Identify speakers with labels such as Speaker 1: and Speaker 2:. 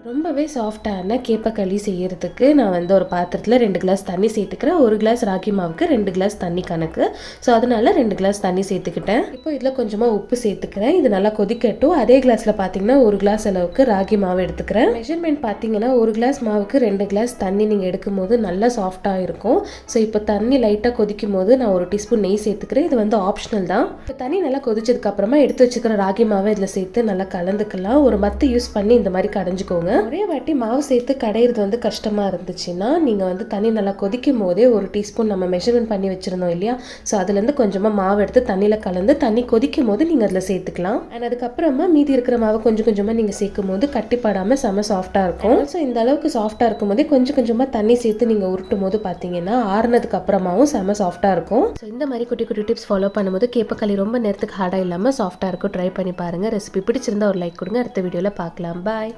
Speaker 1: ரொம்பவே சாஃப்டான கேப்பக்களி செய்யறதுக்கு நான் வந்து ஒரு பாத்திரத்தில் 2 கிளாஸ் தண்ணி சேர்த்துக்கிறேன். 1 கிளாஸ் ராகி மாவுக்கு 2 கிளாஸ் தண்ணி கணக்கு. ஸோ அதனால 2 கிளாஸ் தண்ணி சேர்த்துக்கிட்டேன். இப்போ இதில் கொஞ்சமாக உப்பு சேர்த்துக்கிறேன். இது நல்லா கொதிக்கட்டும். அதே கிளாஸில் பார்த்தீங்கன்னா 1 கிளாஸ் அளவுக்கு ராகி மாவு எடுத்துக்கிறேன். மெஷர்மெண்ட் பார்த்தீங்கன்னா 1 கிளாஸ் மாவுக்கு 2 கிளாஸ் தண்ணி நீங்கள் எடுக்கும் போது நல்லா சாஃப்டாக இருக்கும். ஸோ இப்போ தண்ணி லைட்டாக கொதிக்கும் போது நான் 1 டீஸ்பூன் நெய் சேர்த்துக்கிறேன். இது வந்து ஆப்ஷனல் தான். இப்போ தண்ணி நல்லா கொதிச்சதுக்கு அப்புறமா எடுத்து வச்சுக்கிற ராகி மாவை இதில் சேர்த்து நல்லா கலந்துக்கலாம். ஒரு மத்து யூஸ் பண்ணி இந்த மாதிரி கடைஞ்சிக்கோங்க. ஒரே வாட்டி மாவு சேர்த்து கடையிறது வந்து கஷ்டமாக இருந்துச்சுன்னா நீங்கள் வந்து தண்ணி நல்லா கொதிக்கும் போதே 1 டீஸ்பூன் நம்ம மெஷர்மெண்ட் பண்ணி வச்சுருந்தோம் இல்லையா, ஸோ அதுலேருந்து கொஞ்சமாக மாவு எடுத்து தண்ணியில் கலந்து தண்ணி கொதிக்கும் போது நீங்கள் அதில் சேர்த்துக்கலாம். அண்ட் அதுக்கப்புறமா மீதி இருக்கிற மாவை கொஞ்சம் கொஞ்சமாக நீங்கள் சேர்க்கும் போது கட்டிப்படாமல் செம சாஃப்டாக இருக்கும். ஸோ இந்த அளவுக்கு சாஃப்டாக இருக்கும் போதே கொஞ்சம் கொஞ்சமாக தண்ணி சேர்த்து நீங்கள் உருட்டும் போது பார்த்தீங்கன்னா ஆறுனதுக்கு அப்புறமாவும் செம சாஃப்டாக இருக்கும். ஸோ இந்த மாதிரி குட்டி குட்டி டிப்ஸ் ஃபாலோ பண்ணும்போது கேப்பக்களி ரொம்ப நேரத்துக்கு ஹார்டாக இல்லாமல் சாஃப்டாக இருக்கும். ட்ரை பண்ணி பாருங்கள். ரெசிபி பிடிச்சிருந்தா ஒரு லைக் கொடுங்க. அடுத்த வீடியோவில் பார்க்கலாம். பாய்.